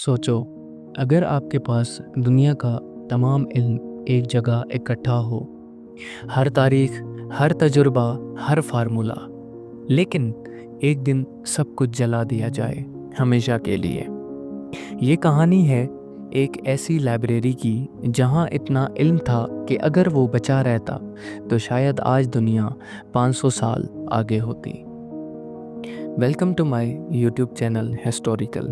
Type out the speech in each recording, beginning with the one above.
सोचो, अगर आपके पास दुनिया का तमाम इल्म एक जगह इकट्ठा हो, हर तारीख, हर तजुर्बा, हर फार्मूला, लेकिन एक दिन सब कुछ जला दिया जाए हमेशा के लिए। ये कहानी है एक ऐसी लाइब्रेरी की जहाँ इतना इल्म था कि अगर वो बचा रहता तो शायद आज दुनिया 500 साल आगे होती। Welcome to my YouTube channel historical.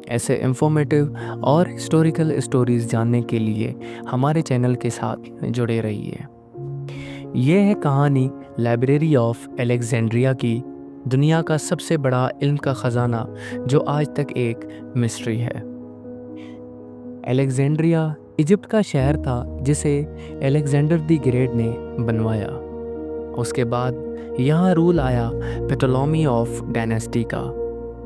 ऐसे इंफॉर्मेटिव और हिस्टोरिकल स्टोरीज जानने के लिए हमारे चैनल के साथ जुड़े रहिए। ये है कहानी लाइब्रेरी ऑफ अलेक्जेंड्रिया की, दुनिया का सबसे बड़ा इल्म का ख़जाना जो आज तक एक मिस्ट्री है। अलेक्जेंड्रिया इजिप्ट का शहर था जिसे अलेक्जेंडर द ग्रेट ने बनवाया। उसके बाद यहाँ रूल आया प्टोलेमी ऑफ डायनेस्टी का,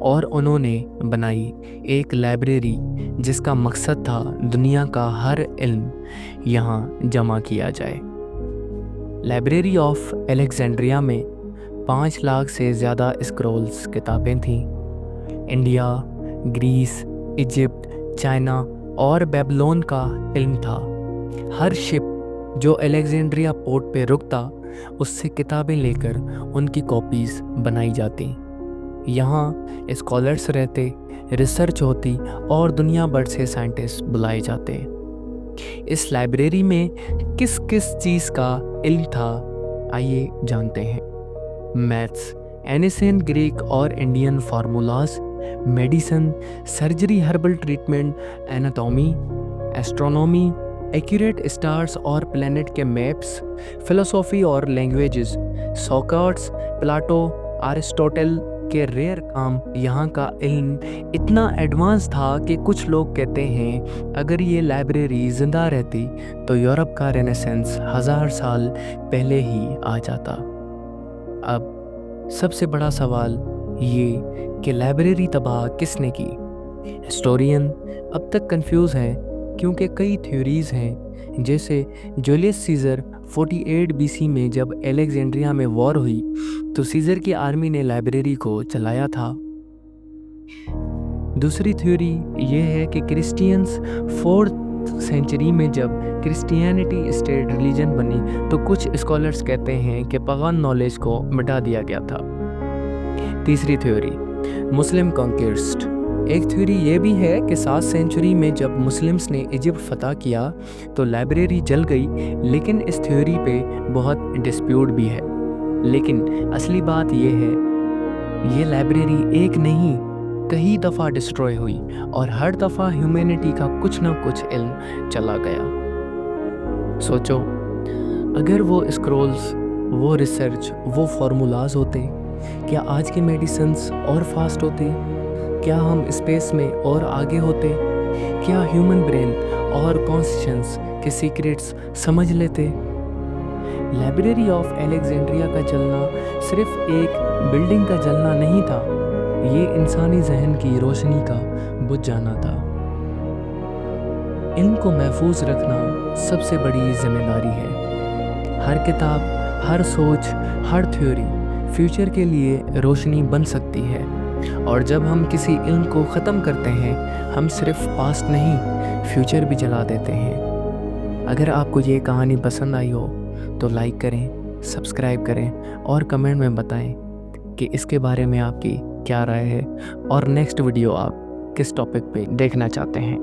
और उन्होंने बनाई एक लाइब्रेरी जिसका मकसद था दुनिया का हर इल्म यहाँ जमा किया जाए। लाइब्रेरी ऑफ अलेक्जेंड्रिया में 5 लाख से ज़्यादा स्क्रॉल्स किताबें थीं। इंडिया, ग्रीस, इजिप्ट, चाइना और बेबीलोन का इल्म था। हर शिप जो अलेक्जेंड्रिया पोर्ट पे रुकता उससे किताबें लेकर उनकी कॉपीज़ बनाई जाती। यहाँ स्कॉलर्स रहते, रिसर्च होती और दुनिया भर से साइंटिस्ट बुलाए जाते। इस लाइब्रेरी में किस किस चीज़ का इल्म था, आइए जानते हैं। मैथ्स, एनिसेंट ग्रीक और Indian formulas, medicine, surgery, herbal treatment, anatomy, astronomy, accurate stars और प्लैनेट के मैप्स, फिलोसॉफी और लैंग्वेजेस, सोक्रेटिस, प्लेटो, अरिस्टोटल के रेयर काम। यहाँ का इल्म इतना एडवांस था कि कुछ लोग कहते हैं अगर ये लाइब्रेरी ज़िंदा रहती तो यूरोप का रेनेसेंस 1000 साल पहले ही आ जाता। अब सबसे बड़ा सवाल ये कि लाइब्रेरी तबाह किसने की। हिस्टोरियन अब तक कंफ्यूज हैं क्योंकि कई थ्योरीज हैं, जैसे जूलियस सीजर 48 बीसी में जब अलेक्जेंड्रिया में वॉर हुई तो सीजर की आर्मी ने लाइब्रेरी को चलाया था। दूसरी थ्योरी ये है कि क्रिश्चियंस 4th सेंचुरी में जब क्रिश्चियनिटी स्टेट रिलीजन बनी तो कुछ स्कॉलर्स कहते हैं कि पगान नॉलेज को मिटा दिया गया था। तीसरी थ्योरी मुस्लिम कॉन्क्वेस्ट। एक थ्योरी ये भी है कि 7th सेंचुरी में जब मुस्लिम्स ने इजिप्ट फतह किया तो लाइब्रेरी जल गई, लेकिन इस थ्योरी पे बहुत डिस्प्यूट भी है। लेकिन असली बात ये है, ये लाइब्रेरी एक नहीं कई दफ़ा डिस्ट्रॉय हुई और हर दफ़ा ह्यूमैनिटी का कुछ ना कुछ इल्म चला गया। सोचो, अगर वो स्क्रॉल्स, वो रिसर्च, वो फार्मूलाज होते, क्या आज के मेडिसिन्स और फास्ट होते? क्या हम स्पेस में और आगे होते? क्या ह्यूमन ब्रेन और कॉन्शियस के सीक्रेट्स समझ लेते? लाइब्रेरी ऑफ अलेक्जेंड्रिया का जलना सिर्फ एक बिल्डिंग का जलना नहीं था, ये इंसानी जहन की रोशनी का बुझ जाना था। इल्म को महफूज रखना सबसे बड़ी जिम्मेदारी है। हर किताब, हर सोच, हर थ्योरी फ्यूचर के लिए रोशनी बन सकती है, और जब हम किसी इल्म को ख़त्म करते हैं हम सिर्फ पास्ट नहीं फ्यूचर भी जला देते हैं। अगर आपको ये कहानी पसंद आई हो तो लाइक करें, सब्सक्राइब करें और कमेंट में बताएं कि इसके बारे में आपकी क्या राय है और नेक्स्ट वीडियो आप किस टॉपिक पे देखना चाहते हैं।